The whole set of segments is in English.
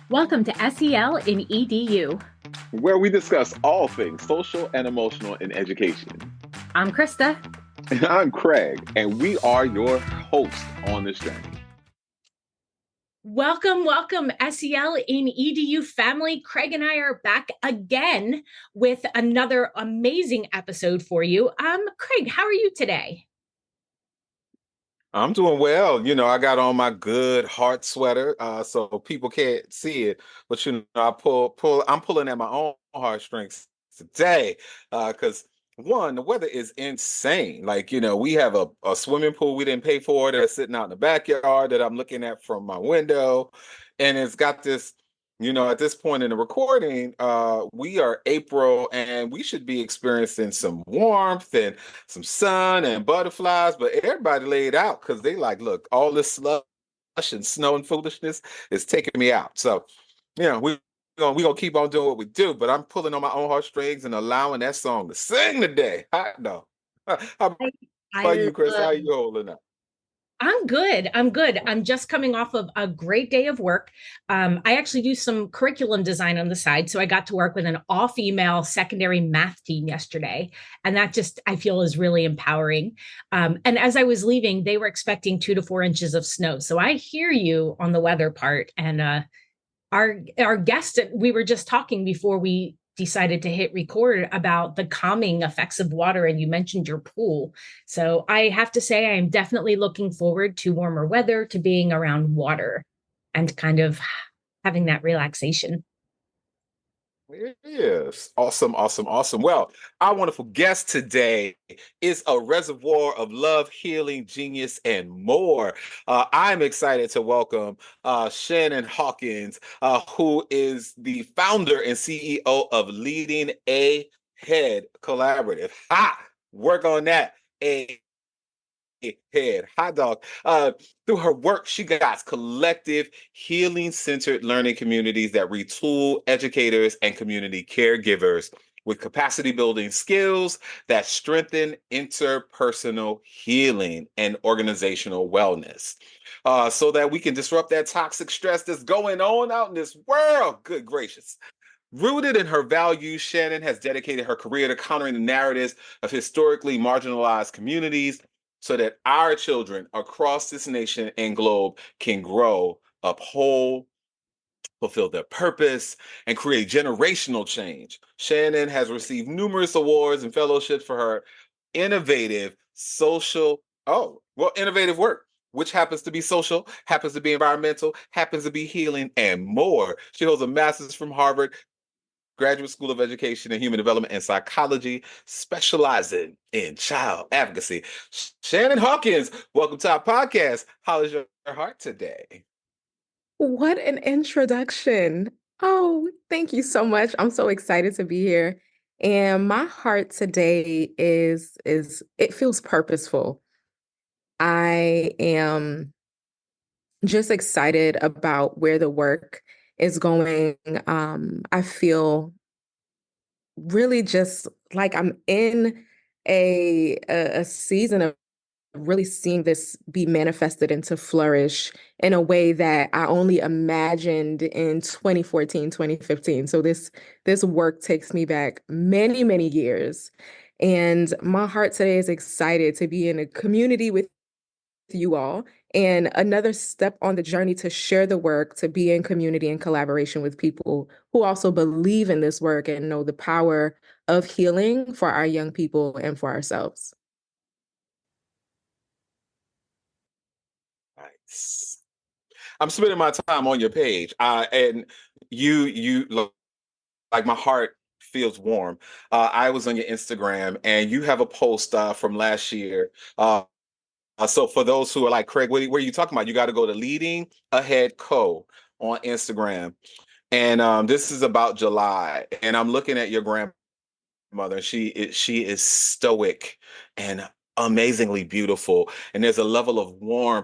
Welcome to SEL in EDU. where we discuss all things social and emotional in education. I'm Krista. And I'm Craig, and we are your hosts on this journey. Welcome, SEL in EDU family. Craig and I are back again with another amazing episode for you. Craig, how are you today? I'm doing well. I got on my good heart sweater, so people can't see it, but I'm pulling at my own heartstrings today, because one, the weather is insane. Like, we have a swimming pool we didn't pay for that's sitting out in the backyard that I'm looking at from my window, and it's got this. At this point in the recording, we are April and we should be experiencing some warmth and some sun and butterflies, but everybody laid out because they like, look, all this slush and snow and foolishness is taking me out. So, we gonna keep on doing what we do, but I'm pulling on my own heartstrings and allowing that song to sing today. I know. How I, about I you, Chris? How love you holding up? I'm good. I'm just coming off of a great day of work. I actually do some curriculum design on the side. So I got to work with an all female secondary math team yesterday. And that just, I feel, is really empowering. And as I was leaving, they were expecting 2 to 4 inches of snow. So I hear you on the weather part. And our guest, we were just talking before we decided to hit record about the calming effects of water, and you mentioned your pool. So I have to say I'm definitely looking forward to warmer weather, to being around water and kind of having that relaxation. Yes. Awesome, awesome, awesome. Well, our wonderful guest today is a reservoir of love, healing, genius, and more. I'm excited to welcome Shannon Hawkins, who is the founder and CEO of Leading A Head Collaborative. Ha! Work on that. A head hot dog. Through her work, she guides collective healing centered learning communities that retool educators and community caregivers with capacity building skills that strengthen interpersonal healing and organizational wellness, so that we can disrupt that toxic stress that's going on out in this world. Good gracious. Rooted in her values, Shannon has dedicated her career to countering the narratives of historically marginalized communities so that our children across this nation and globe can grow up whole, fulfill their purpose, and create generational change. Shannon has received numerous awards and fellowships for her innovative innovative work, which happens to be social, happens to be environmental, happens to be healing, and more. She holds a master's from Harvard Graduate School of Education and Human Development and Psychology, specializing in child advocacy. Shannon Hawkins, welcome to our podcast. How is your heart today? What an introduction. Oh, thank you so much. I'm so excited to be here. And my heart today is it feels purposeful. I am just excited about where the work is going. I feel really just like I'm in a season of really seeing this be manifested into flourish in a way that I only imagined in 2014, 2015. So this work takes me back many, many years. And my heart today is excited to be in a community with you all and another step on the journey to share the work, to be in community and collaboration with people who also believe in this work and know the power of healing for our young people and for ourselves. Nice. I'm spending my time on your page, and you like my heart feels warm. I was on your Instagram, and you have a post from last year. So for those who are like, Craig, what are you talking about? You got to go to Leading Ahead Co on Instagram. And this is about July. And I'm looking at your grandmother. She is stoic and amazingly beautiful. And there's a level of warmth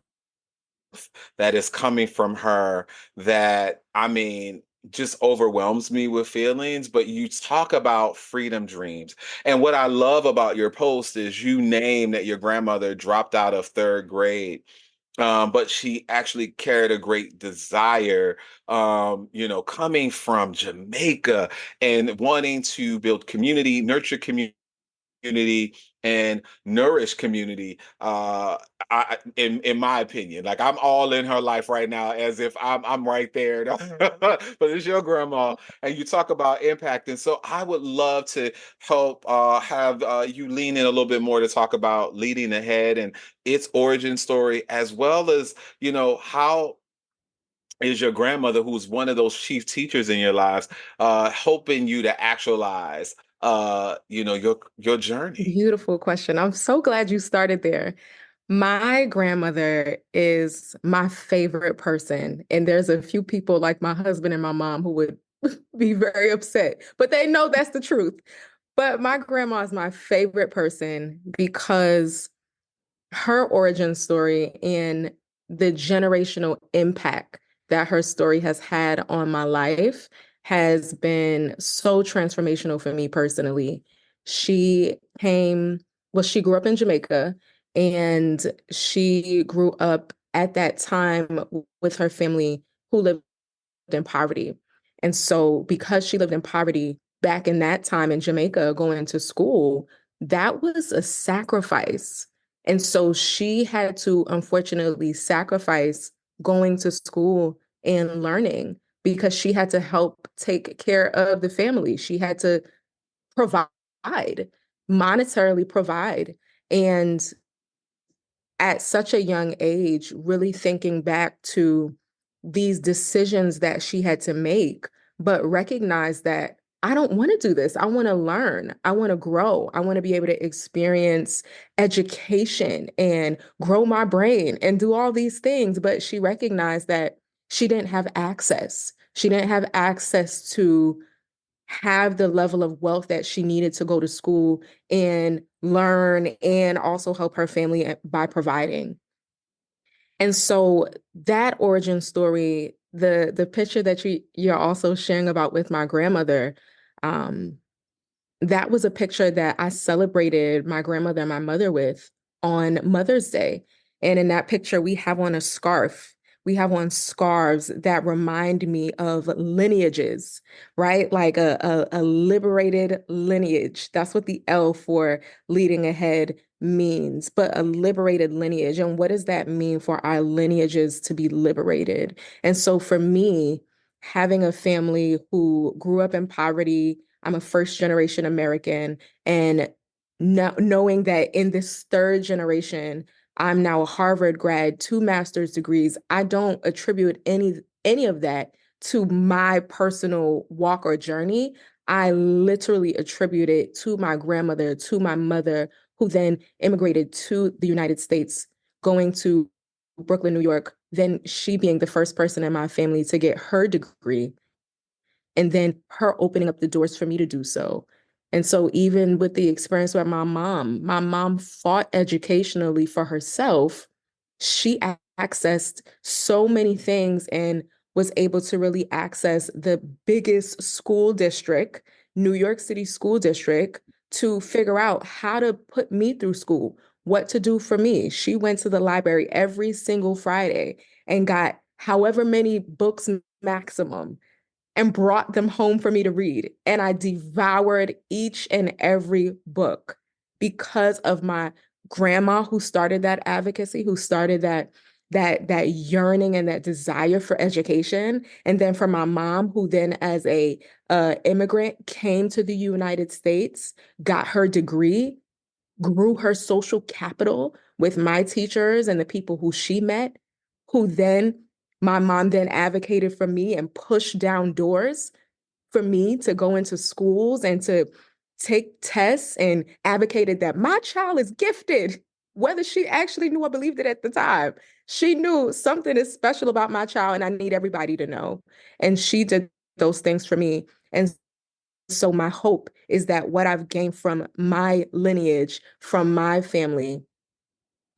that is coming from her that, I mean, just overwhelms me with feelings. But you talk about freedom dreams. And what I love about your post is you name that your grandmother dropped out of third grade but she actually carried a great desire, coming from Jamaica and wanting to build community, nurture community, and nourish community. In my opinion, like I'm all in her life right now, as if I'm right there. But it's your grandma, and you talk about impact, and so I would love to help have you lean in a little bit more to talk about leading ahead and its origin story, as well as how is your grandmother, who's one of those chief teachers in your lives, helping you to actualize your journey. Beautiful question. I'm so glad you started there. My grandmother is my favorite person. And there's a few people like my husband and my mom who would be very upset, but they know that's the truth. But my grandma is my favorite person because her origin story and the generational impact that her story has had on my life has been so transformational for me personally. She came, well, she grew up in Jamaica, and she grew up at that time with her family who lived in poverty. And so, because she lived in poverty back in that time in Jamaica, going to school, that was a sacrifice. And so, she had to unfortunately sacrifice going to school and learning because she had to help take care of the family. She had to provide, monetarily provide. And at such a young age, really thinking back to these decisions that she had to make, but recognize that I don't want to do this. I want to learn. I want to grow. I want to be able to experience education and grow my brain and do all these things. But she recognized that she didn't have access. She didn't have access to have the level of wealth that she needed to go to school and learn and also help her family by providing. And so that origin story, the picture that you're also sharing about with my grandmother, um, that was a picture that I celebrated my grandmother and my mother with on Mother's Day. And in that picture, we have on a scarf. We have on scarves that remind me of lineages, right? Like a liberated lineage. That's what the L for leading ahead means, but a liberated lineage. And what does that mean for our lineages to be liberated? And so for me, having a family who grew up in poverty, I'm a first generation American, and knowing that in this third generation, I'm now a Harvard grad, two master's degrees. I don't attribute any of that to my personal walk or journey. I literally attribute it to my grandmother, to my mother, who then immigrated to the United States, going to Brooklyn, New York, then she being the first person in my family to get her degree, and then her opening up the doors for me to do so. And so even with the experience with my mom fought educationally for herself. She accessed so many things and was able to really access the biggest school district, New York City school district, to figure out how to put me through school, what to do for me. She went to the library every single Friday and got however many books maximum and brought them home for me to read. And I devoured each and every book because of my grandma who started that advocacy, who started that yearning and that desire for education. And then for my mom, who then as a immigrant came to the United States, got her degree, grew her social capital with my teachers and the people who she met, who then my mom then advocated for me and pushed down doors for me to go into schools and to take tests and advocated that my child is gifted, whether she actually knew or believed it at the time. She knew something is special about my child and I need everybody to know. And she did those things for me. And so my hope is that what I've gained from my lineage, from my family,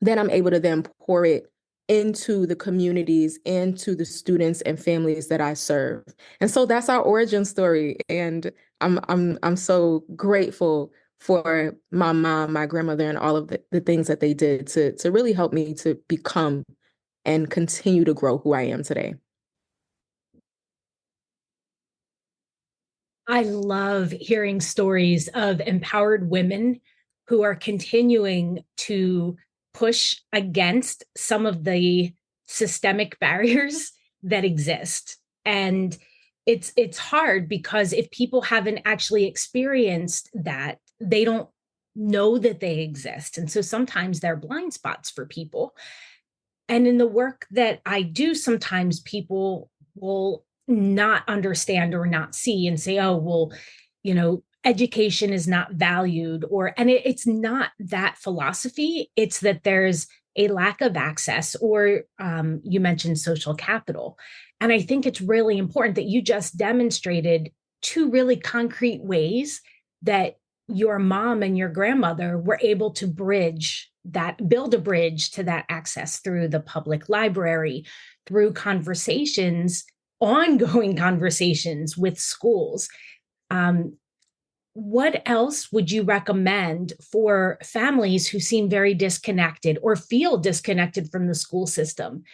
then I'm able to then pour it into the communities, into the students and families that I serve. And so that's our origin story. And I'm so grateful for my mom, my grandmother, and all of the things that they did to really help me to become and continue to grow who I am today. I love hearing stories of empowered women who are continuing to push against some of the systemic barriers that exist. And it's hard because if people haven't actually experienced that, they don't know that they exist. And so sometimes they're blind spots for people. And in the work that I do, sometimes people will not understand or not see and say, oh, well, education is not valued, and it's not that philosophy. It's that there's a lack of access, or you mentioned social capital. And I think it's really important that you just demonstrated two really concrete ways that your mom and your grandmother were able to build a bridge to that access through the public library, through conversations, ongoing conversations with schools. What else would you recommend for families who seem very disconnected or feel disconnected from the school system?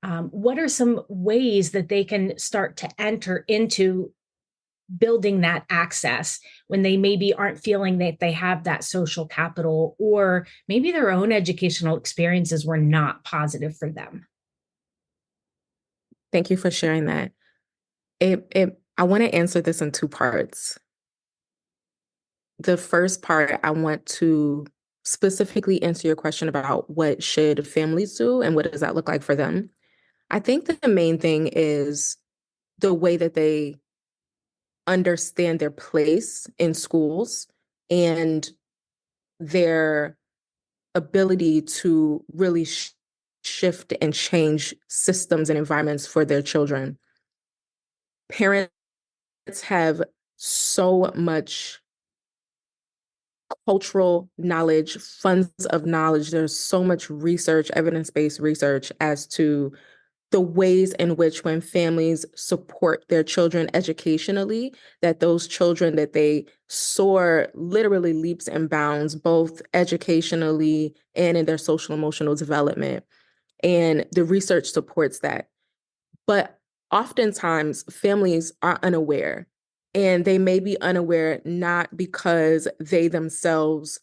What are some ways that they can start to enter into building that access when they maybe aren't feeling that they have that social capital, or maybe their own educational experiences were not positive for them? Thank you for sharing that. I want to answer this in two parts. The first part, I want to specifically answer your question about what should families do and what does that look like for them. I think that the main thing is the way that they understand their place in schools and their ability to really shift and change systems and environments for their children. Parents have so much cultural knowledge, funds of knowledge. There's so much research, evidence-based research as to the ways in which when families support their children educationally, that those children that they soar literally leaps and bounds, both educationally and in their social emotional development. And the research supports that. But oftentimes families are unaware, and they may be unaware not because they themselves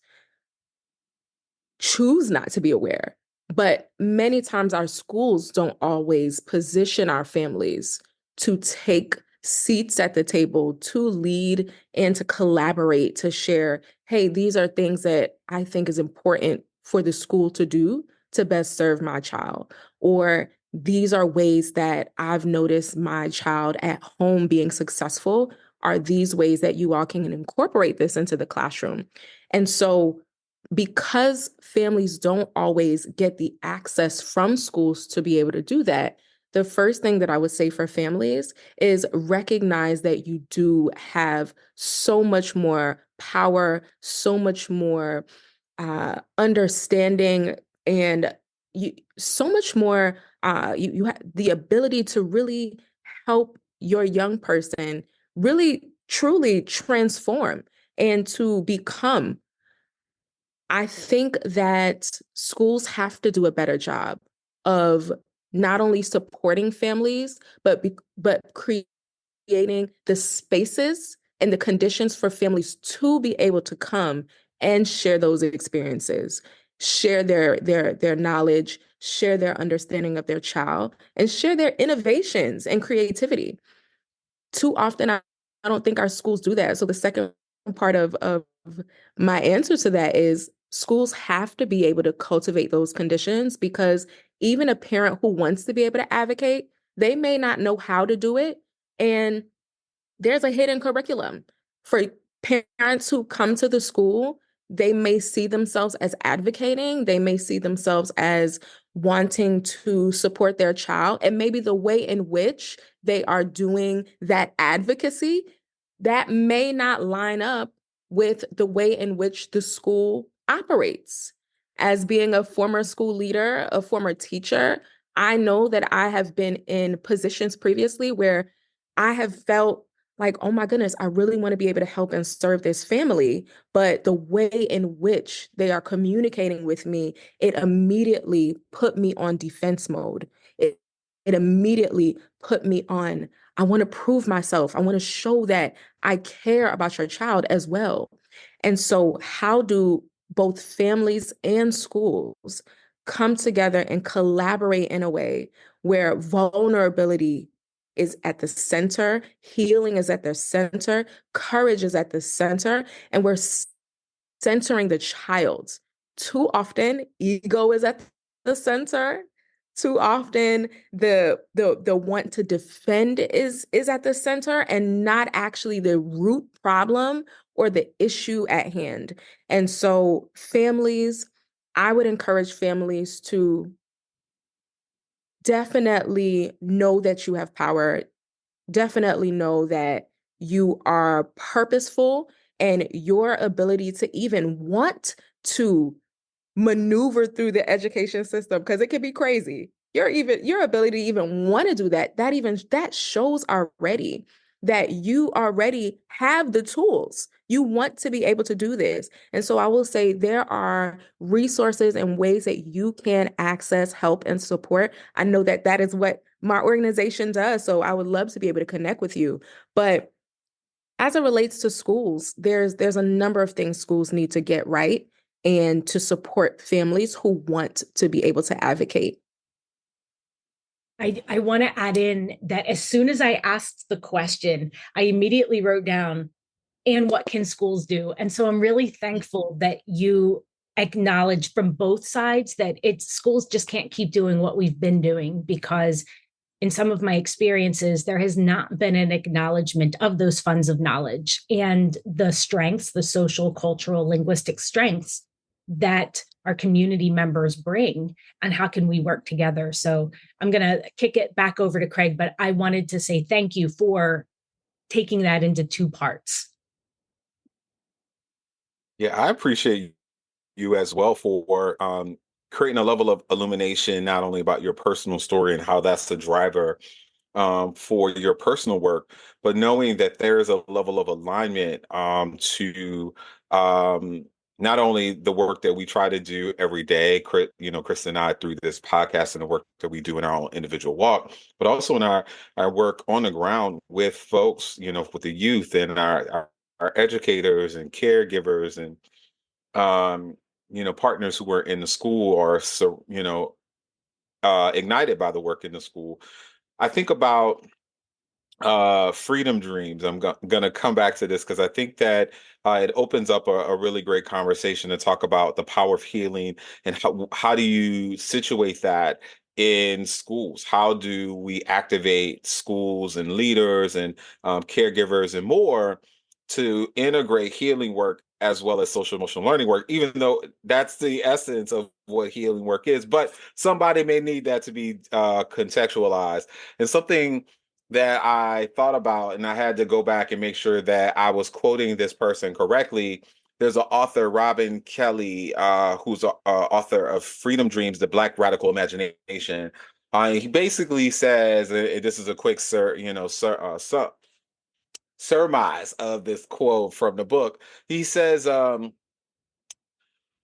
choose not to be aware. But many times our schools don't always position our families to take seats at the table, to lead and to collaborate, to share, hey, these are things that I think is important for the school to do to best serve my child. Or these are ways that I've noticed my child at home being successful. Are these ways that you all can incorporate this into the classroom? And so because families don't always get the access from schools to be able to do that, the first thing that I would say for families is recognize that you do have so much more power, so much more understanding, and so much more, you have the ability to really help your young person really, truly transform and to become. I think that schools have to do a better job of not only supporting families, but creating the spaces and the conditions for families to be able to come and share those experiences, share their knowledge, share their understanding of their child, and share their innovations and creativity. Too often, I don't think our schools do that. So the second part of my answer to that is schools have to be able to cultivate those conditions, because even a parent who wants to be able to advocate, they may not know how to do it. And there's a hidden curriculum for parents who come to the school. They may see themselves as advocating. They may see themselves as wanting to support their child. And maybe the way in which they are doing that advocacy, that may not line up with the way in which the school operates. As being a former school leader, a former teacher, I know that I have been in positions previously where I have felt like, oh my goodness, I really want to be able to help and serve this family. But the way in which they are communicating with me, it immediately put me on defense mode. It immediately put me on, I want to prove myself. I want to show that I care about your child as well. And so, how do both families and schools come together and collaborate in a way where vulnerability is at the center, healing is at the center, courage is at the center, and we're centering the child? Too often, ego is at the center. Too often, the want to defend is at the center, and not actually the root problem or the issue at hand. And so, families, I would encourage families to definitely know that you have power, definitely know that you are purposeful, and your ability to even want to maneuver through the education system, because it can be crazy. Your ability to even want to do that, that shows already that you already have the tools. You want to be able to do this. And so I will say there are resources and ways that you can access help and support. I know that that is what my organization does. So I would love to be able to connect with you. But as it relates to schools, there's a number of things schools need to get right and to support families who want to be able to advocate. I want to add in that as soon as I asked the question, I immediately wrote down, and what can schools do? And so I'm really thankful that you acknowledge from both sides that it's schools just can't keep doing what we've been doing, because in some of my experiences, there has not been an acknowledgement of those funds of knowledge and the strengths, the social, cultural, linguistic strengths that our community members bring, and how can we work together. So I'm going to kick it back over to Craig, but I wanted to say thank you for taking that into two parts. Yeah, I appreciate you as well for creating a level of illumination, not only about your personal story and how that's the driver for your personal work, but knowing that there is a level of alignment to not only the work that we try to do every day, Chris and I, through this podcast and the work that we do in our own individual walk, but also in our work on the ground with folks, with the youth and our educators and caregivers and partners who are in the school or ignited by the work in the school. I think about freedom dreams. I'm going to come back to this because I think that it opens up a really great conversation to talk about the power of healing and how do you situate that in schools? How do we activate schools and leaders and caregivers and more to integrate healing work as well as social emotional learning work, even though that's the essence of what healing work is. But somebody may need that to be contextualized. And something that I thought about, and I had to go back and make sure that I was quoting this person correctly. There's an author, Robin Kelly, who's an author of Freedom Dreams, The Black Radical Imagination. He basically says, and this is a quick surmise of this quote from the book. He says,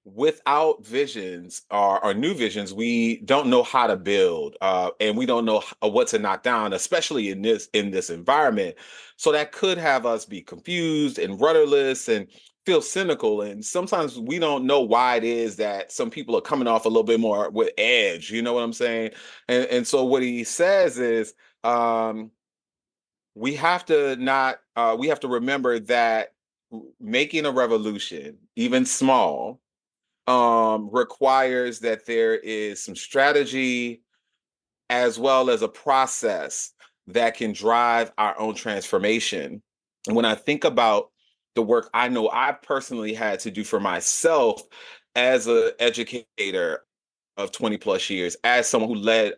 without visions or new visions, we don't know how to build, and we don't know what to knock down, especially in this environment. So that could have us be confused and rudderless and feel cynical. And sometimes we don't know why it is that some people are coming off a little bit more with edge. You know what I'm saying? And so what he says is, we have to not we have to remember that making a revolution, even small, requires that there is some strategy as well as a process that can drive our own transformation. And when I think about the work I know I personally had to do for myself as an educator of 20 plus years, as someone who led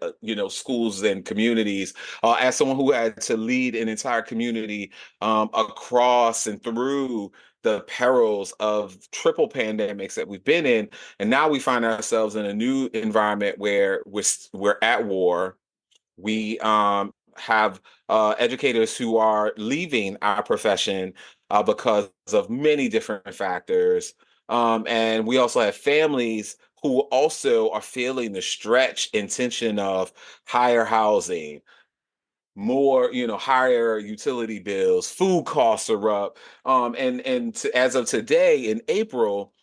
schools and communities, as someone who had to lead an entire community across and through the perils of triple pandemics that we've been in, and now we find ourselves in a new environment where we're at war. We have educators who are leaving our profession because of many different factors. And we also have families who also are feeling the stretch and tension of higher housing, more, higher utility bills, food costs are up. As of today in April,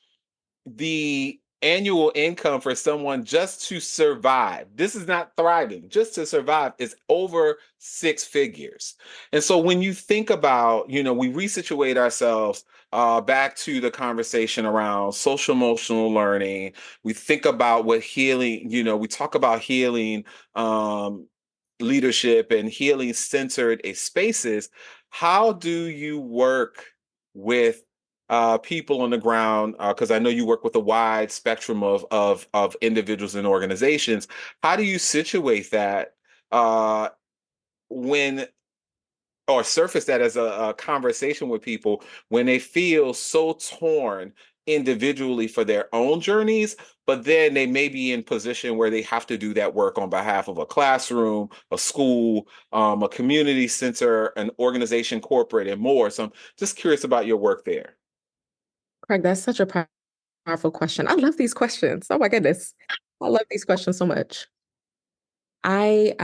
the annual income for someone just to survive, this is not thriving, just to survive, is over six figures. And so when you think about, we resituate ourselves back to the conversation around social emotional learning. We think about what healing, we talk about healing leadership and healing centered spaces. How do you work with people on the ground? Because I know you work with a wide spectrum of individuals and organizations. How do you situate that uh, when or surface that as a conversation with people when they feel so torn individually for their own journeys, but then they may be in position where they have to do that work on behalf of a classroom, a school, a community center, an organization, corporate, and more. So I'm just curious about your work there. Craig, that's such a powerful question. I love these questions. Oh my goodness. I love these questions so much. I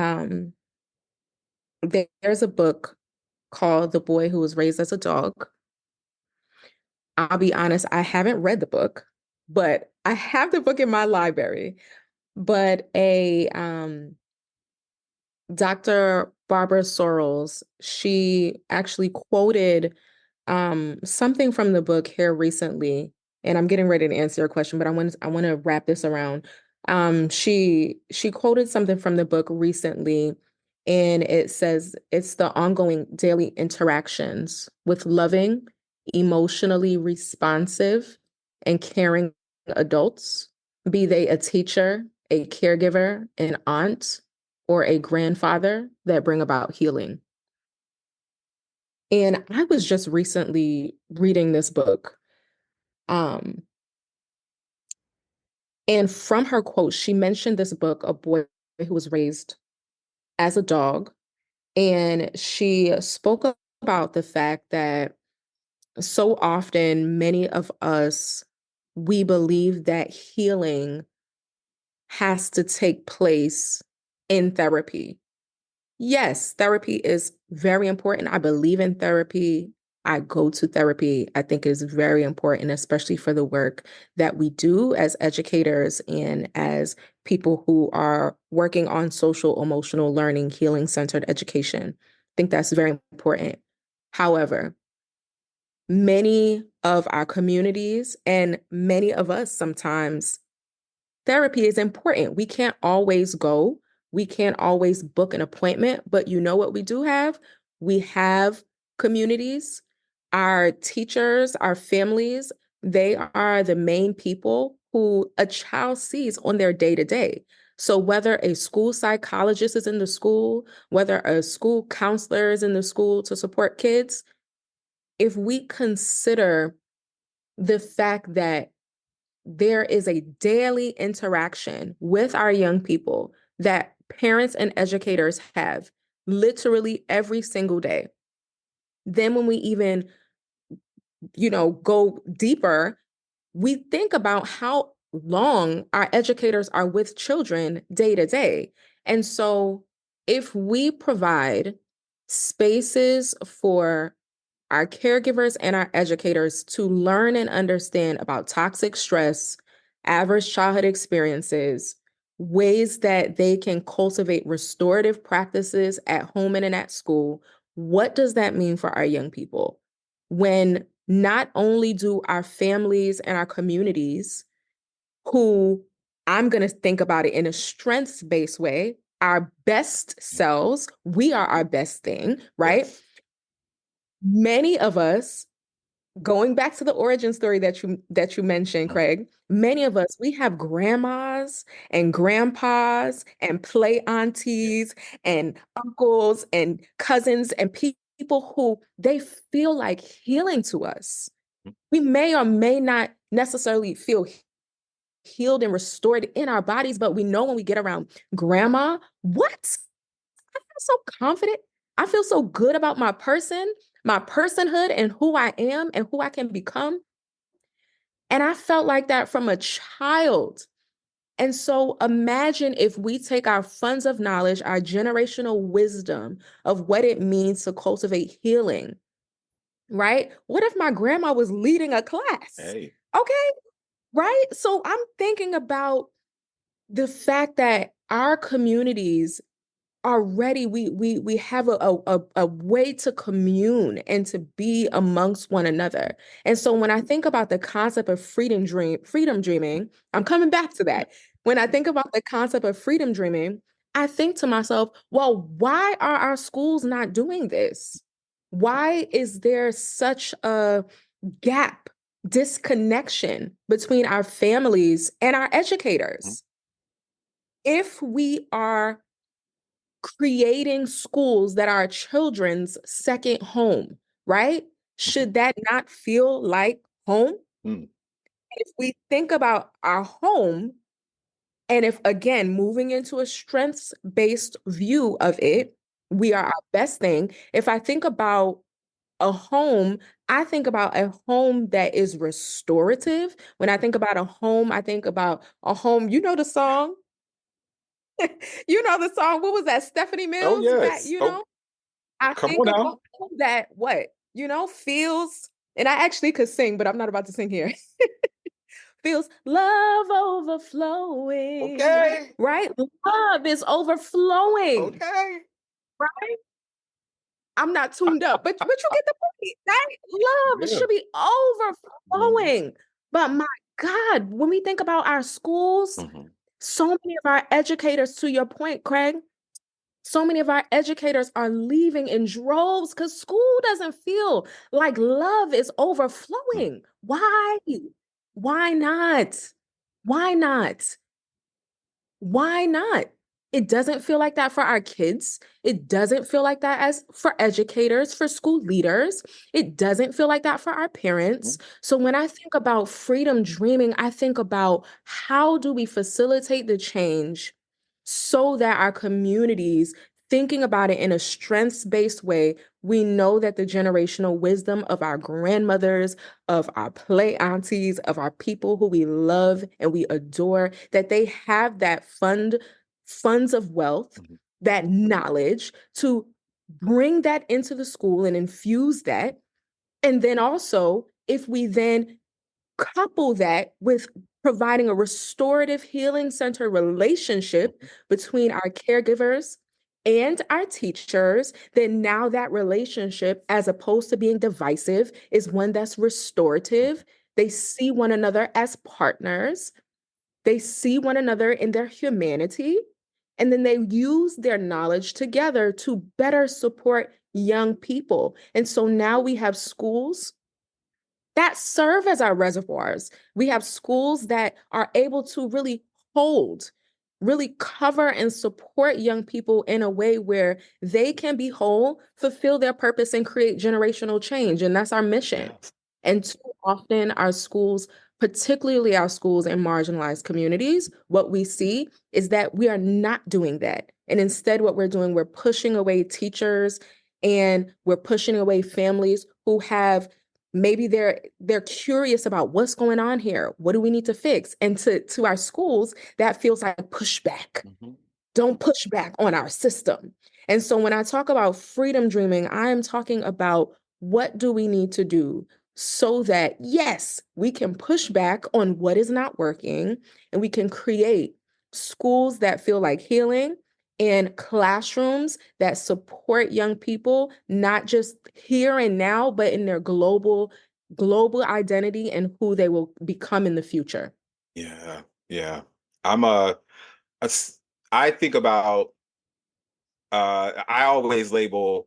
there's a book called The Boy Who Was Raised as a Dog. I'll be honest, I haven't read the book, but I have the book in my library. But a Dr. Barbara Sorrells, she actually quoted something from the book here recently, and I'm getting ready to answer your question, but I want to wrap this around. She quoted something from the book recently, and it says it's the ongoing daily interactions with loving, emotionally responsive, and caring adults, be they a teacher, a caregiver, an aunt, or a grandfather, that bring about healing. And I was just recently reading this book. Um, and from her quote, she mentioned this book, A Boy Who Was Raised as a Dog. And she spoke about the fact that so often, many of us, we believe that healing has to take place in therapy. Yes, therapy is very important. I believe in therapy. I go to therapy. I think is very important, especially for the work that we do as educators and as people who are working on social emotional learning, healing centered education. I think that's very important. However, many of our communities and many of us sometimes, therapy is important. We can't always go. We can't always book an appointment, but you know what we do have? We have communities, our teachers, our families. They are the main people who a child sees on their day to day. So whether a school psychologist is in the school, whether a school counselor is in the school to support kids, if we consider the fact that there is a daily interaction with our young people that parents and educators have literally every single day. Then when we even, go deeper, we think about how long our educators are with children day to day. And so if we provide spaces for our caregivers and our educators to learn and understand about toxic stress, average childhood experiences, ways that they can cultivate restorative practices at home and at school. What does that mean for our young people? When not only do our families and our communities, who I'm going to think about it in a strengths-based way, our best selves, we are our best thing, right? Yes. Many of us, going back to the origin story that you mentioned, Craig, many of us, we have grandmas and grandpas and play aunties and uncles and cousins and people who they feel like healing to us. We may or may not necessarily feel healed and restored in our bodies, but we know when we get around grandma, what? so confident. I feel so good about my person, my personhood, and who I am and who I can become. And I felt like that from a child. And so imagine if we take our funds of knowledge, our generational wisdom of what it means to cultivate healing, right? What if my grandma was leading a class? Hey. Okay, right? So I'm thinking about the fact that our communities already we have a way to commune and to be amongst one another. And so when I think about the concept of freedom dreaming, I'm coming back to that. When I think about the concept of freedom dreaming, I think to myself, well, why are our schools not doing this? Why is there such a gap, disconnection between our families and our educators? If we are creating schools that are children's second home, right? Should that not feel like home? Mm-hmm. If we think about our home, and if again, moving into a strengths-based view of it, we are our best thing. If I think about a home, I think about a home that is restorative. When I think about a home, I think about a home, you know the song? You know the song, what was that? Stephanie Oh, Mills back, yes. Oh, I come think on of a now. home that what, feels, and I actually could sing, but I'm not about to sing here. Feels love overflowing, Okay. right? Love is overflowing, Okay. right? I'm not tuned up, but you get the point, right? Love Yeah. should be Mm-hmm. overflowing. But my God, when we think about our schools, Mm-hmm. so many of our educators, to your point, Craig, so many of our educators are leaving in droves because school doesn't feel like love is overflowing. Why? Why not? Why not? Why not? It doesn't feel like that for our kids. It doesn't feel like that as for educators, for school leaders. It doesn't feel like that for our Mm-hmm. parents. So when I think about freedom dreaming, I think about how do we facilitate the change so that our communities, thinking about it in a strengths-based way, we know that the generational wisdom of our grandmothers, of our play aunties, of our people who we love and we adore, that they have that funds of wealth, Mm-hmm. that knowledge to bring that into the school and infuse that. And then also, if we then couple that with providing a restorative healing center relationship between our caregivers and our teachers, then now that relationship, as opposed to being divisive, is one that's restorative. They see one another as partners. They see one another in their humanity. And then they use their knowledge together to better support young people. And so now we have schools that serve as our reservoirs. We have schools that are able to really hold, really cover and support young people in a way where they can be whole, fulfill their purpose, and create generational change. And that's our mission. Yes. And too often, our schools, particularly our schools in marginalized communities, what we see is that we are not doing that. And instead, what we're doing, we're pushing away teachers and we're pushing away families who have maybe they're curious about what's going on here. What do we need to fix? And to our schools, that feels like pushback. Mm-hmm. Don't push back on our system. And so when I talk about freedom dreaming, I am talking about what do we need to do so that, yes, we can push back on what is not working and we can create schools that feel like healing and classrooms that support young people, not just here and now, but in their global identity and who they will become in the future. Yeah. Yeah. I'm a s- I think about I always label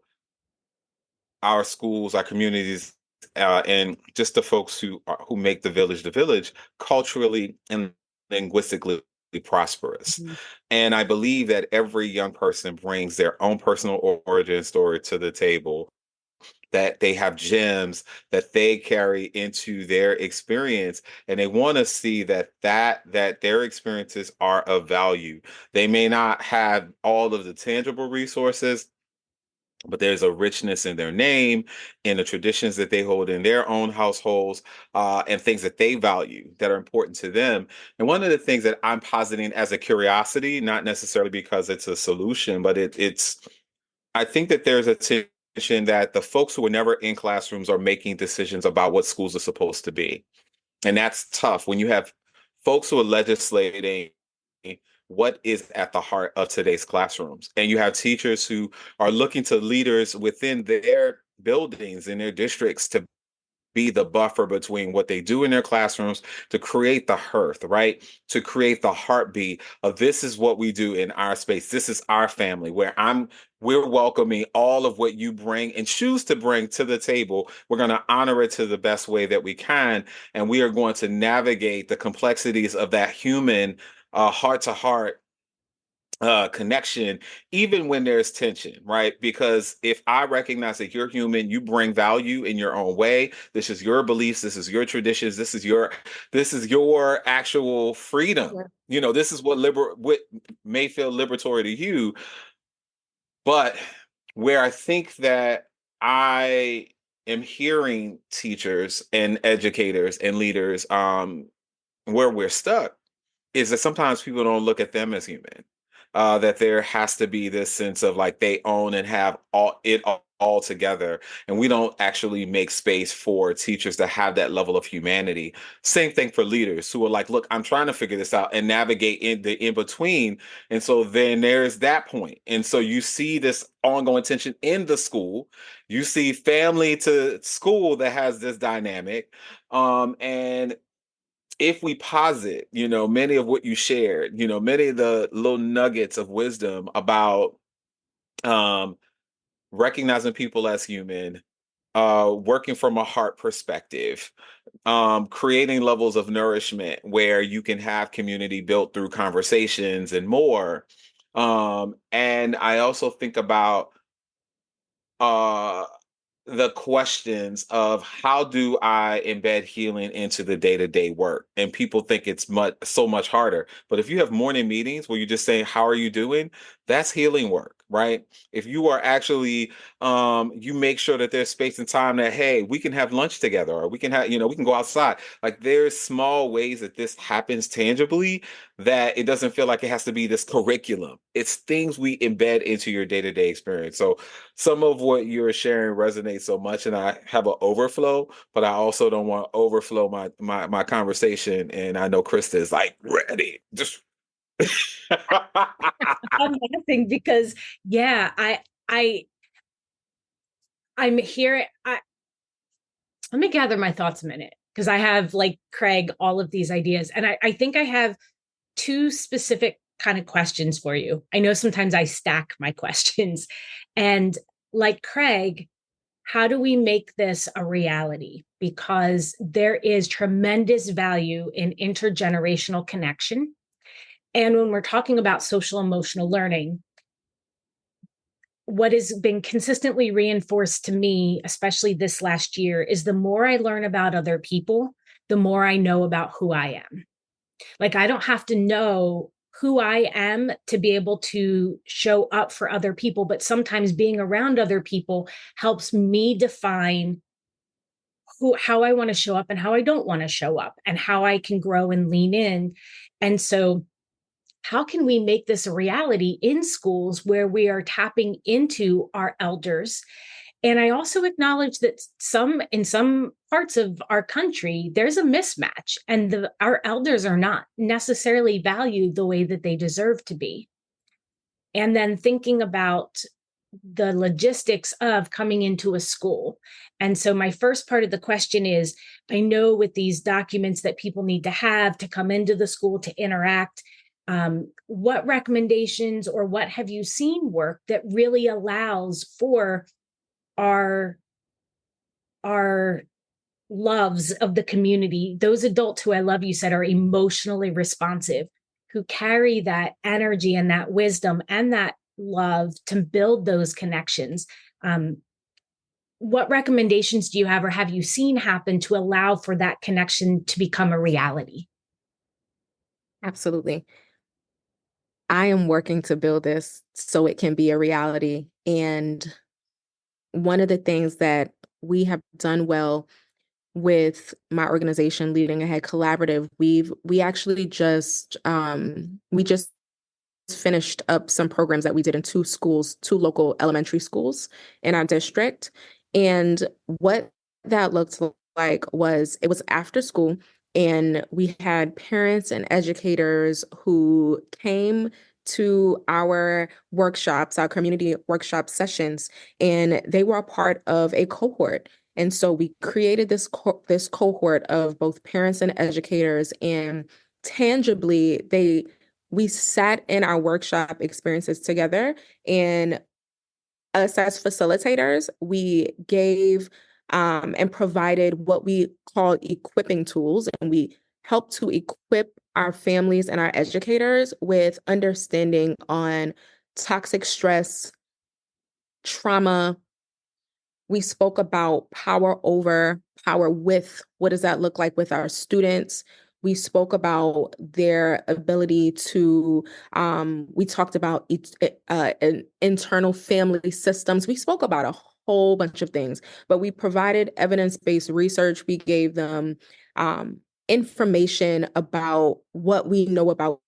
our schools, our communities, and just the folks who make the village, culturally and linguistically prosperous. Mhm. And I believe that every young person brings their own personal origin story to the table that they have gems that they carry into their experience, and they want to see that their experiences are of value. They may not have all of the tangible resources, but there's a richness in their name, in the traditions that they hold in their own households, and things that they value that are important to them. And one of the things that I'm positing as a curiosity, not necessarily because it's a solution, but it's I think that there's a tension that the folks who were never in classrooms are making decisions about what schools are supposed to be. And that's tough when you have folks who are legislating what is at the heart of today's classrooms. And you have teachers who are looking to leaders within their buildings in their districts to be the buffer between what they do in their classrooms to create the hearth, right? To create the heartbeat of this is what we do in our space. This is our family where we're welcoming all of what you bring and choose to bring to the table. We're going to honor it to the best way that we can. And we are going to navigate the complexities of that human heart to heart connection, even when there's tension, right? Because if I recognize that you're human, you bring value in your own way. This is your beliefs. This is your traditions. This is your actual freedom. Yeah. You know, this is what may feel liberatory to you. But where I think that I am hearing teachers and educators and leaders, where we're stuck is that sometimes people don't look at them as human. That there has to be this sense of like they own and have all together, and we don't actually make space for teachers to have that level of humanity. Same thing for leaders who are like, look, I'm trying to figure this out and navigate in the in between. And so then there's that point. And so you see this ongoing tension in the school. You see family to school that has this dynamic. And if we posit, many of what you shared, many of the little nuggets of wisdom about um, recognizing people as human, working from a heart perspective, creating levels of nourishment where you can have community built through conversations and more. And I also think about uh, the questions of how do I embed healing into the day-to-day work? And people think it's so much harder. But if you have morning meetings where you're just saying, how are you doing? That's healing work, right? If you are actually, you make sure that there's space and time that, hey, we can have lunch together, or we can have, we can go outside. Like there's small ways that this happens tangibly, that it doesn't feel like it has to be this curriculum. It's things we embed into your day-to-day experience. So some of what you're sharing resonates so much, and I have an overflow, but I also don't want to overflow my conversation. And I know Krista is like ready. Just I'm laughing because yeah, I I'm here. Let me gather my thoughts a minute because I have, like Craig, all of these ideas, and I think I have two specific kind of questions for you. I know sometimes I stack my questions, and like Craig, how do we make this a reality? Because there is tremendous value in intergenerational connection. And when we're talking about social emotional learning, what has been consistently reinforced to me, especially this last year, is the more I learn about other people, the more I know about who I am. Like, I don't have to know who I am to be able to show up for other people, but sometimes being around other people helps me define how I want to show up and how I don't want to show up and how I can grow and lean in. And so how can we make this a reality in schools where we are tapping into our elders? And I also acknowledge that in some parts of our country, there's a mismatch, and our elders are not necessarily valued the way that they deserve to be. And then thinking about the logistics of coming into a school. And so my first part of the question is, I know with these documents that people need to have to come into the school to interact, what recommendations or what have you seen work that really allows for our loves of the community, those adults who I love, you said, are emotionally responsive, who carry that energy and that wisdom and that love to build those connections. What recommendations do you have or have you seen happen to allow for that connection to become a reality? Absolutely. I am working to build this so it can be a reality. And one of the things that we have done well with my organization, Leading Ahead Collaborative, we actually just finished up some programs that we did in two schools, two local elementary schools in our district. And what that looked like was it was after school, and we had parents and educators who came to our workshops, our community workshop sessions, and they were a part of a cohort. And so we created this cohort of both parents and educators, and tangibly we sat in our workshop experiences together, and us as facilitators, we gave and provided what we call equipping tools, and we helped to equip our families and our educators with understanding on toxic stress, trauma. We spoke about power over, power with. What does that look like with our students? We spoke about their ability to, we talked about internal family systems. We spoke about a whole bunch of things, but we provided evidence-based research. We gave them information about what we know about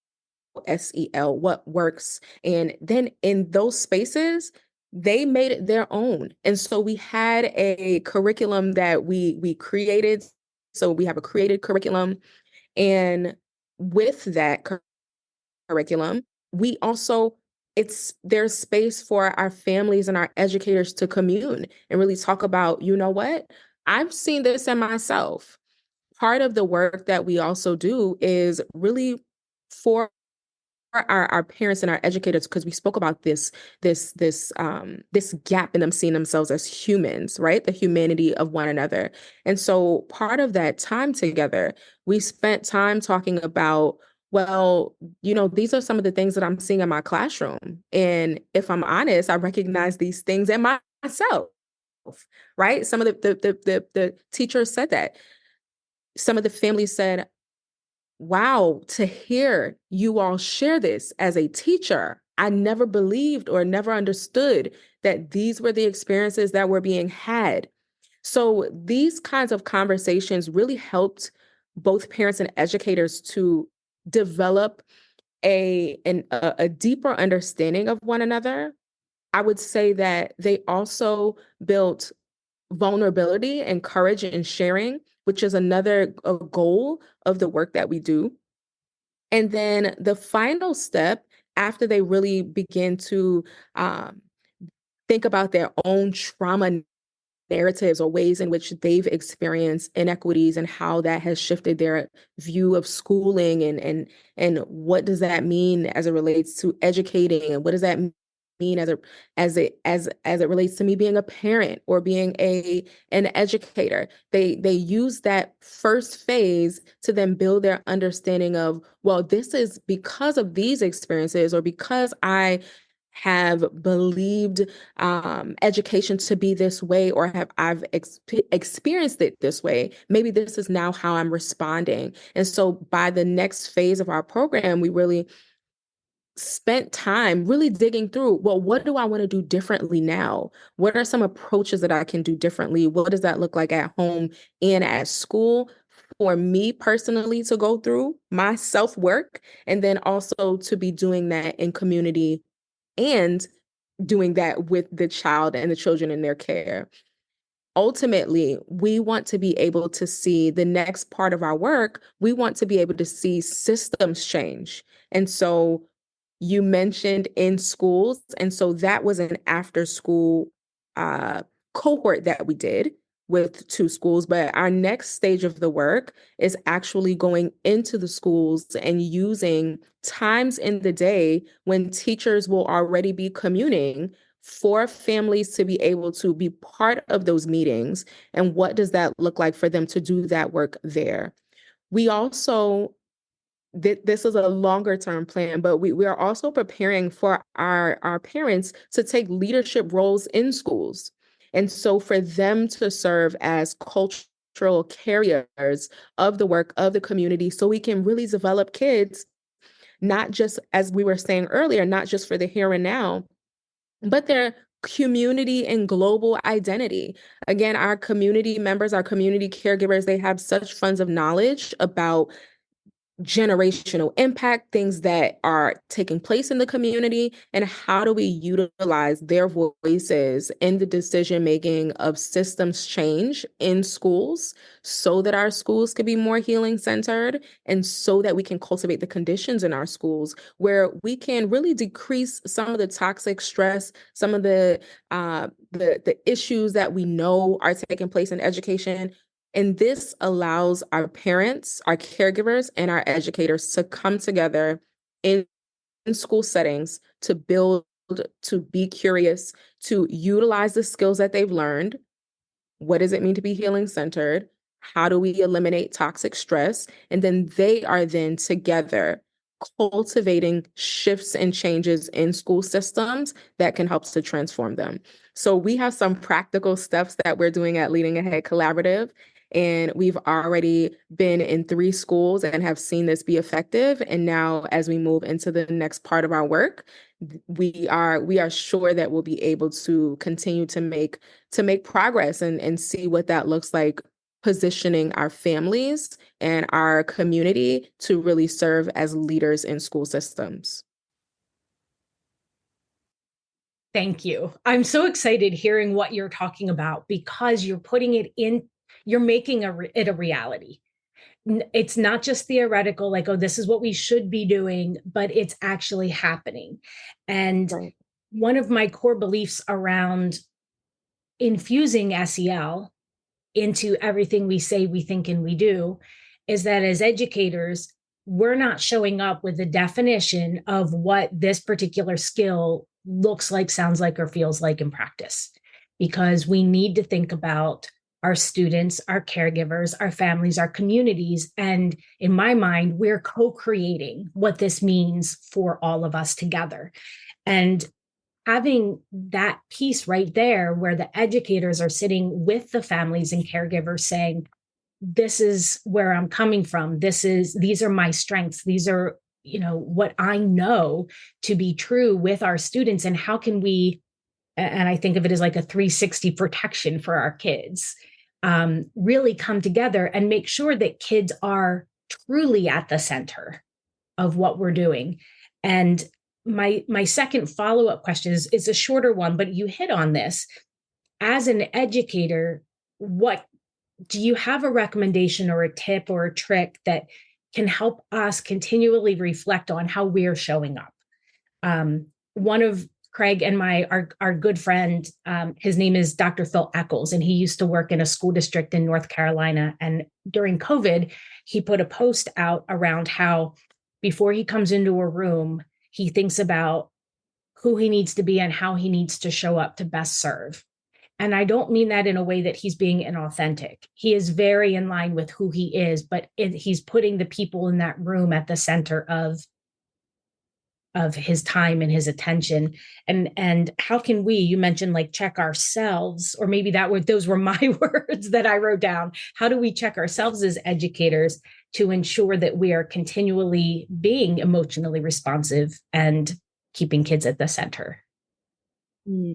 SEL, what works. And then in those spaces, they made it their own. And so we had a curriculum that we created. So we have a created curriculum. And with that curriculum, we also there's space for our families and our educators to commune and really talk about, you know what? I've seen this in myself. Part of the work that we also do is really for our parents and our educators, because we spoke about this gap in them seeing themselves as humans, right? The humanity of one another. And so part of that time together, we spent time talking about, well, these are some of the things that I'm seeing in my classroom. And if I'm honest, I recognize these things in myself, right? Some of the teachers said that. Some of the families said, wow, to hear you all share this as a teacher, I never believed or never understood that these were the experiences that were being had. So these kinds of conversations really helped both parents and educators to develop a deeper understanding of one another. I would say that they also built vulnerability and courage in sharing, which is another a goal of the work that we do. And then the final step, after they really begin to um, think about their own trauma narratives or ways in which they've experienced inequities and how that has shifted their view of schooling, and what does that mean as it relates to educating, and what does that mean as it relates to me being a parent or being an educator. They use that first phase to then build their understanding of, well, this is because of these experiences, or because I have believed education to be this way, or I've experienced it this way. Maybe this is now how I'm responding. And so by the next phase of our program, we really spent time really digging through, well, what do I want to do differently now? What are some approaches that I can do differently? What does that look like at home and at school? For me personally to go through my self-work, and then also to be doing that in community and doing that with the child and the children in their care. Ultimately, we want to be able to see the next part of our work. We want to be able to see systems change. And so you mentioned in schools, and so that was an after school uh, cohort that we did with two schools. But our next stage of the work is actually going into the schools and using times in the day when teachers will already be communing, for families to be able to be part of those meetings. And what does that look like for them to do that work there? We also this is a longer term plan, but we are also preparing for our parents to take leadership roles in schools. And so for them to serve as cultural carriers of the work of the community, so we can really develop kids, not just, as we were saying earlier, not just for the here and now, but their community and global identity. Again, our community members, our community caregivers, they have such funds of knowledge about generational impact, things that are taking place in the community, and how do we utilize their voices in the decision making of systems change in schools so that our schools could be more healing centered, and so that we can cultivate the conditions in our schools where we can really decrease some of the toxic stress, some of the issues that we know are taking place in education. And this allows our parents, our caregivers, and our educators to come together in school settings to build, to be curious, to utilize the skills that they've learned. What does it mean to be healing centered? How do we eliminate toxic stress? And then they are then together cultivating shifts and changes in school systems that can help to transform them. So we have some practical steps that we're doing at Leading Ahead Collaborative. And we've already been in 3 schools and have seen this be effective. And now, as we move into the next part of our work, we are sure that we'll be able to continue to make progress and see what that looks like, positioning our families and our community to really serve as leaders in school systems. Thank you. I'm so excited hearing what you're talking about, because you're putting it in, you're making it a reality. It's not just theoretical, like, oh, this is what we should be doing, but it's actually happening. And Right. one of my core beliefs around infusing SEL into everything we say, we think, and we do is that as educators, we're not showing up with a definition of what this particular skill looks like, sounds like, or feels like in practice, because we need to think about our students, our caregivers, our families, our communities. And in my mind, we're co-creating what this means for all of us together. And having that piece right there where the educators are sitting with the families and caregivers saying, this is where I'm coming from. These are my strengths. These are, what I know to be true with our students. And how can we, and I think of it as like a 360 protection for our kids, really come together and make sure that kids are truly at the center of what we're doing. And my second follow-up question is a shorter one, but you hit on this. As an educator, what do you have a recommendation or a tip or a trick that can help us continually reflect on how we're showing up? One of Craig and our good friend, his name is Dr. Phil Eccles, and he used to work in a school district in North Carolina. And during COVID, he put a post out around how before he comes into a room, he thinks about who he needs to be and how he needs to show up to best serve. And I don't mean that in a way that he's being inauthentic. He is very in line with who he is, but he's putting the people in that room at the center of his time and his attention. And how can we, you mentioned like check ourselves, or maybe those were my words that I wrote down. How do we check ourselves as educators to ensure that we are continually being emotionally responsive and keeping kids at the center? Mm.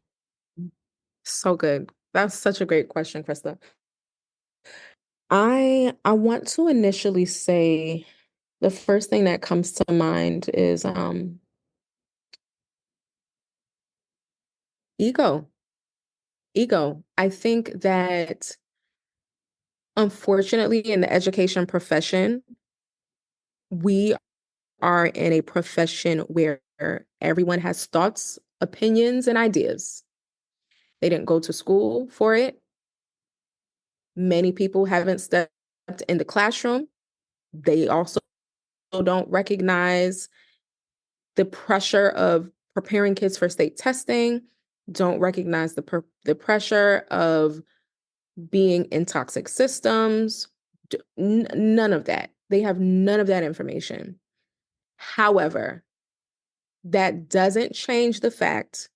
So good. That's such a great question, Krista. I want to initially say the first thing that comes to mind is ego. Ego. I think that unfortunately in the education profession, we are in a profession where everyone has thoughts, opinions, and ideas. They didn't go to school for it. Many people haven't stepped in the classroom. They also don't recognize the pressure of preparing kids for state testing, don't recognize the pressure of being in toxic systems, none of that. They have none of that information. However, that doesn't change the fact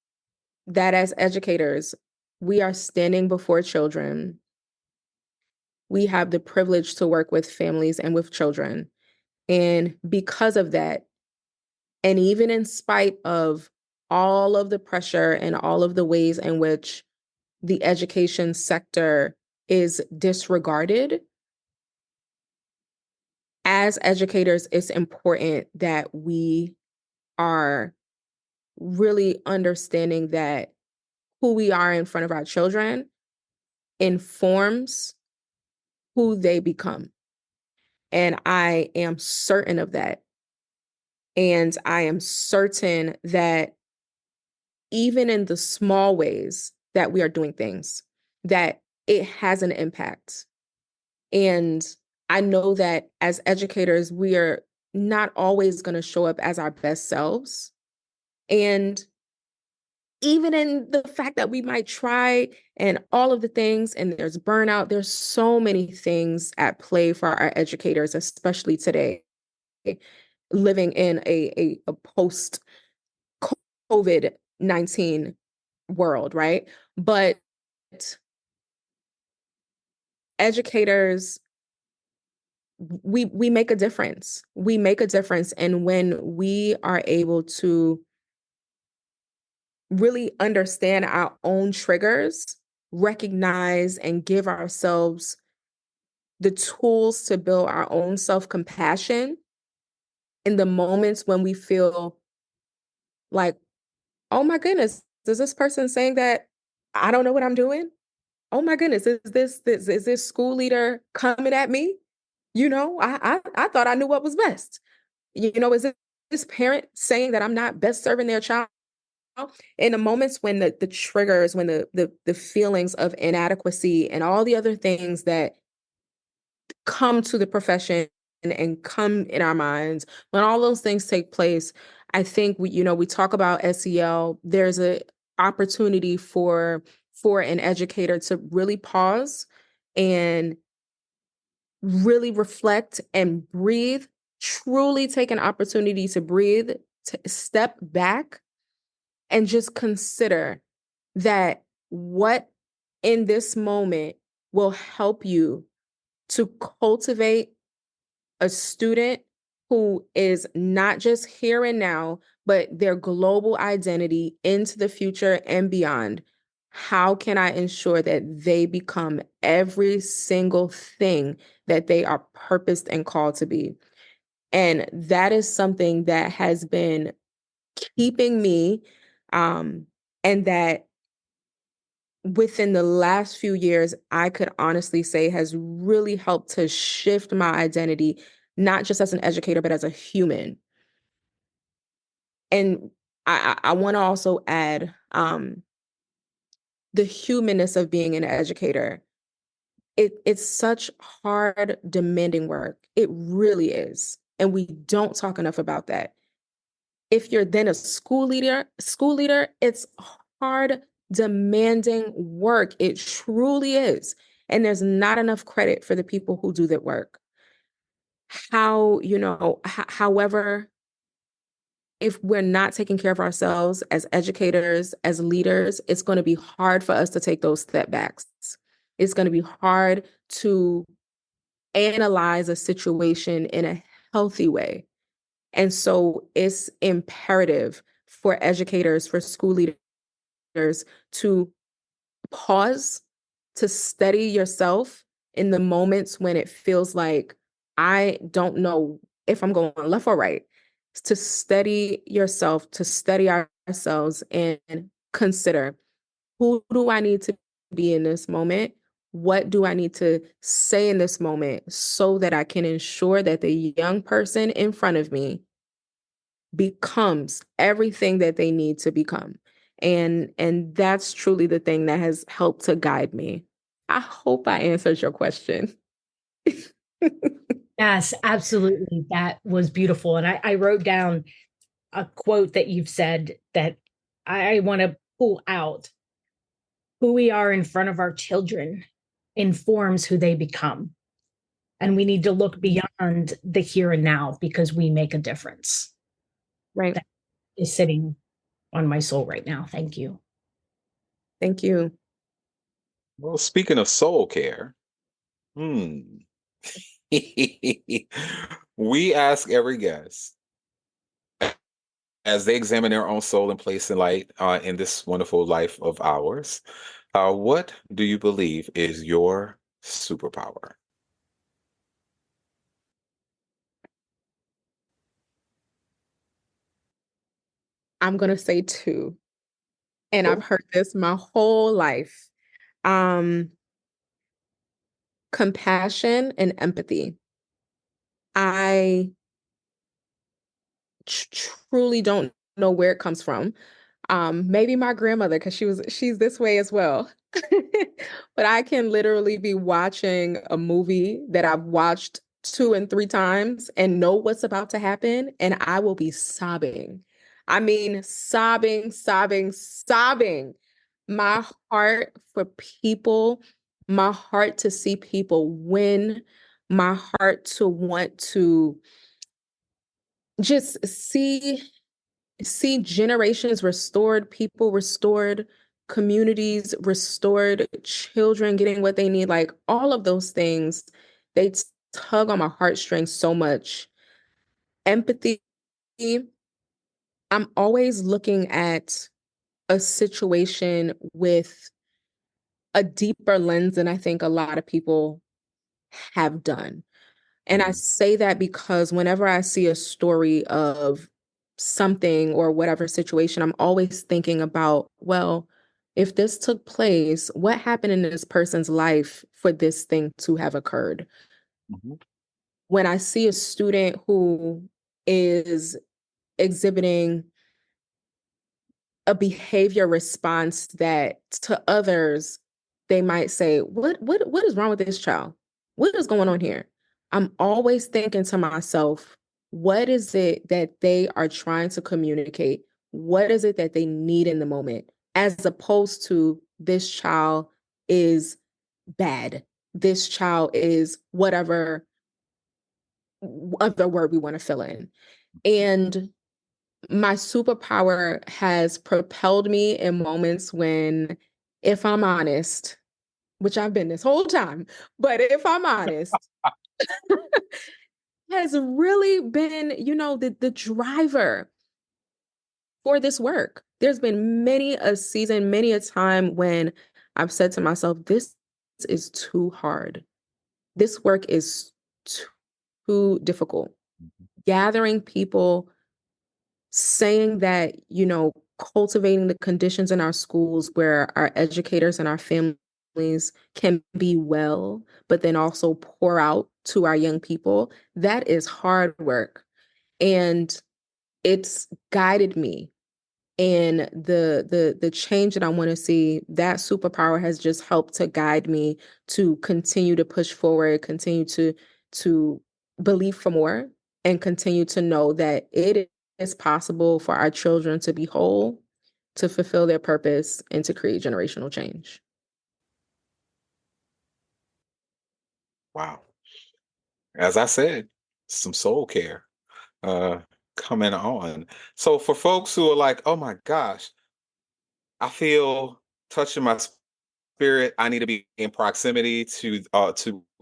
that as educators, we are standing before children. We have the privilege to work with families and with children. And because of that, and even in spite of all of the pressure and all of the ways in which the education sector is disregarded, as educators, it's important that we are really understanding that who we are in front of our children informs who they become. And I am certain of that. And I am certain that even in the small ways that we are doing things, that it has an impact. And I know that as educators, we are not always going to show up as our best selves. And even in the fact that we might try and all of the things, and there's burnout, there's so many things at play for our educators, especially today, living in a post COVID-19 world, right? But educators, we make a difference. We make a difference. And when we are able to really understand our own triggers, recognize and give ourselves the tools to build our own self-compassion in the moments when we feel like, oh my goodness, is this person saying that I don't know what I'm doing? Oh my goodness, is this school leader coming at me? I thought I knew what was best. Is this parent saying that I'm not best serving their child? In the moments when the triggers, when the feelings of inadequacy and all the other things that come to the profession and come in our minds, when all those things take place, I think we talk about SEL. There's a opportunity for an educator to really pause and really reflect and breathe, truly take an opportunity to breathe, to step back and just consider that what in this moment will help you to cultivate a student who is not just here and now, but their global identity into the future and beyond. How can I ensure that they become every single thing that they are purposed and called to be? And that is something that has been keeping me, and that within the last few years, I could honestly say has really helped to shift my identity, not just as an educator, but as a human. And I want to also add the humanness of being an educator. It's such hard, demanding work. It really is. And we don't talk enough about that. If you're then a school leader, it's hard, demanding work. It truly is. And there's not enough credit for the people who do that work. However, if we're not taking care of ourselves as educators, as leaders, it's going to be hard for us to take those setbacks. It's going to be hard to analyze a situation in a healthy way. And so it's imperative for educators, for school leaders to pause, to steady yourself in the moments when it feels like I don't know if I'm going left or right, to steady yourself, to steady ourselves and consider, who do I need to be in this moment? What do I need to say in this moment so that I can ensure that the young person in front of me becomes everything that they need to become? And that's truly the thing that has helped to guide me. I hope I answered your question. Yes, absolutely. That was beautiful. And I wrote down a quote that you've said that I want to pull out. Who we are in front of our children informs who they become. And we need to look beyond the here and now because we make a difference. Right. That is sitting on my soul right now. Thank you. Thank you. Well, speaking of soul care, hmm. We ask every guest as they examine their own soul and place in light in this wonderful life of ours, what do you believe is your superpower? I'm gonna say two, and I've Oh, heard this my whole life. Um, Compassion and empathy. I truly don't know where it comes from. Maybe my grandmother, because she's this way as well. But I can literally be watching a movie that I've watched two and three times and know what's about to happen, and I will be sobbing. I mean, sobbing, sobbing, sobbing. My heart for people, my heart to see people win, my heart to want to just see generations restored, people restored, communities restored, children getting what they need, like all of those things, they tug on my heartstrings so much. Empathy, I'm always looking at a situation with a deeper lens than I think a lot of people have done. And I mhm, say that because whenever I see a story of something or whatever situation, I'm always thinking about, well, if this took place, what happened in this person's life for this thing to have occurred? mhm, When I see a student who is exhibiting a behavior response that to others they might say, what is wrong with this child? What is going on here? I'm always thinking to myself, what is it that they are trying to communicate? What is it that they need in the moment? As opposed to this child is bad. This child is whatever other word we want to fill in. And my superpower has propelled me in moments when, if I'm honest, which I've been this whole time, but if I'm honest, has really been, the driver for this work. There's been many a season, many a time when I've said to myself, this is too hard. This work is too difficult. mhm. Gathering people, saying that, cultivating the conditions in our schools where our educators and our families can be well, but then also pour out to our young people, that is hard work. And it's guided me in the change that I want to see. That superpower has just helped to guide me to continue to push forward, continue to believe for more, and continue to know that it is possible for our children to be whole, to fulfill their purpose, and to create generational change. Wow. As I said, some soul care uh, coming on. So for folks who are like, oh my gosh, I feel touching my spirit. I need to be in proximity to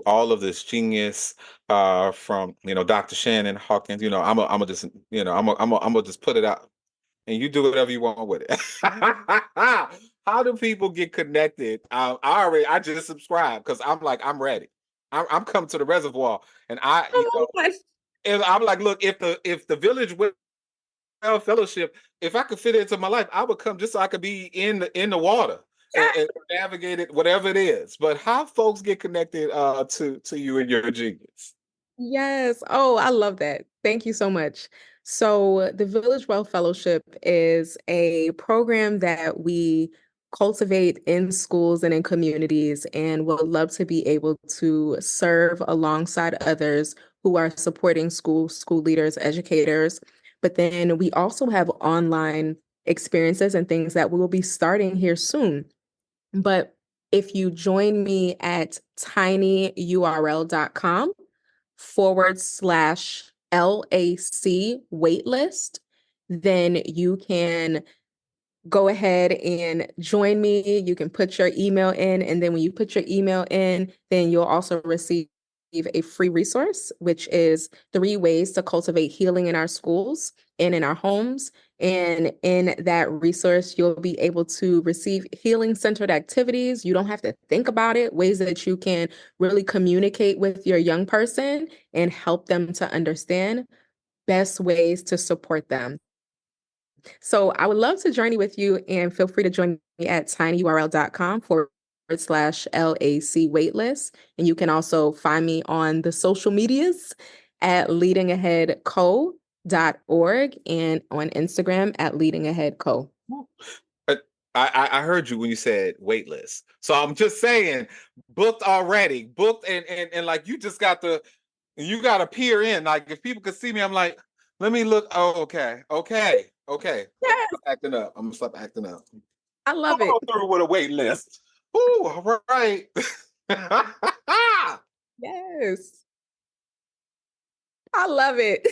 all of this genius from Dr. Shannon Hawkins. I'm a just I'm gonna just put it out, and you do whatever you want with it. How do people get connected? I just subscribed because I'm like I'm ready. I'm coming to the reservoir, and Oh my gosh. and I'm like, look, if the village fellowship, if I could fit it into my life, I would come just so I could be in the water and navigate it, whatever it is. But how folks get connected to you and your genius? Yes. Oh, I love that. Thank you so much. So, the Village Well Fellowship is a program that we cultivate in schools and in communities, and would love to be able to serve alongside others who are supporting school leaders, educators. But then we also have online experiences and things that we will be starting here soon. But if you join me at tinyurl.com/LAC waitlist, then you can go ahead and join me. You can put your email in, and then when you put your email in, then you'll also receive a free resource, which is 3 ways to cultivate healing in our schools and in our homes. And in that resource, you'll be able to receive healing-centered activities. You don't have to think about it, ways that you can really communicate with your young person and help them to understand best ways to support them. So I would love to journey with you, and feel free to join me at tinyurl.com/LAC waitlist. And you can also find me on the social medias at leadingaheadco.org and on Instagram at leadingaheadco. Uh, I heard you when you said waitlist. So I'm just saying, booked already, booked, and like you just got to, you got to peer in. Like if people could see me, I'm like, let me look. Oh, okay, okay, okay. Yes, Stop acting up. I'm gonna stop acting up. I Come love on it. through with a wait list. Ooh, all right. Yes, I love it.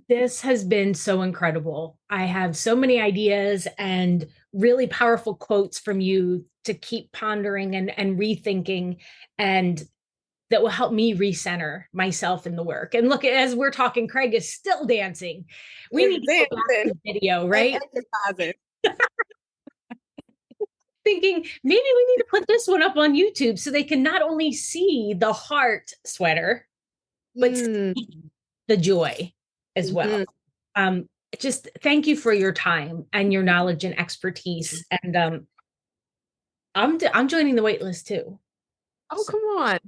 This has been so incredible. I have so many ideas and really powerful quotes from you to keep pondering and rethinking, and that will help me recenter myself in the work. And look, as we're talking, Craig is still dancing. We need It's to go back dancing to the video, and right? exercising. Thinking maybe we need to put this one up on YouTube so they can not only see the heart sweater, but Mm, see the joy as well. mhm. Um, just thank you for your time and your knowledge and expertise. And I'm joining the wait list too. Oh, So come on.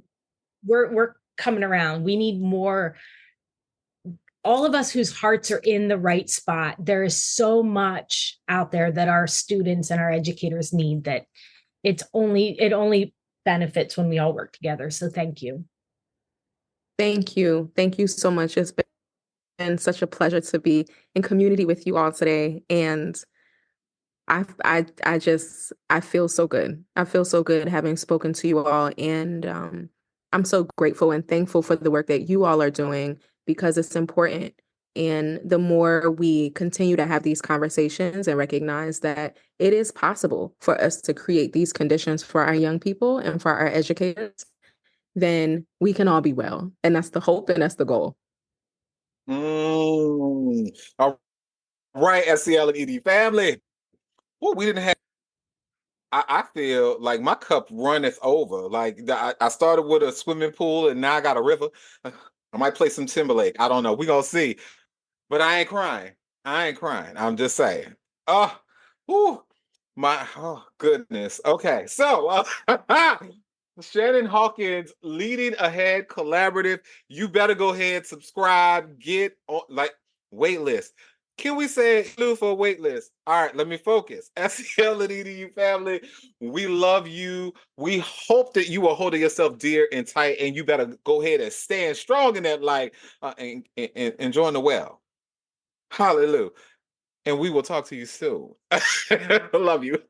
we're coming around. We need more. All of us whose hearts are in the right spot. There is so much out there that our students and our educators need, that it only benefits when we all work together. So thank you. Thank you. Thank you so much. It's been such a pleasure to be in community with you all today. And I feel so good. I feel so good having spoken to you all. And I'm so grateful and thankful for the work that you all are doing, because it's important. And the more we continue to have these conversations and recognize that it is possible for us to create these conditions for our young people and for our educators, then we can all be well. And that's the hope and that's the goal. All right, SELinEDU family. Well, we didn't have. I feel like my cup runneth over. Like I started with a swimming pool and now I got a river. I might play some Timberlake. I don't know. We gonna see. But I ain't crying. I ain't crying. I'm just saying. Oh, whew, my oh goodness. Okay, so Shannon Hawkins, Leading Ahead Collaborative. You better go ahead, subscribe, get on like waitlist. Can we say Lou for a wait list? All right, let me focus. SELinEDU family, we love you. We hope that you are holding yourself dear and tight, and you better go ahead and stand strong in that light and join the well. Hallelujah. And we will talk to you soon. Love you.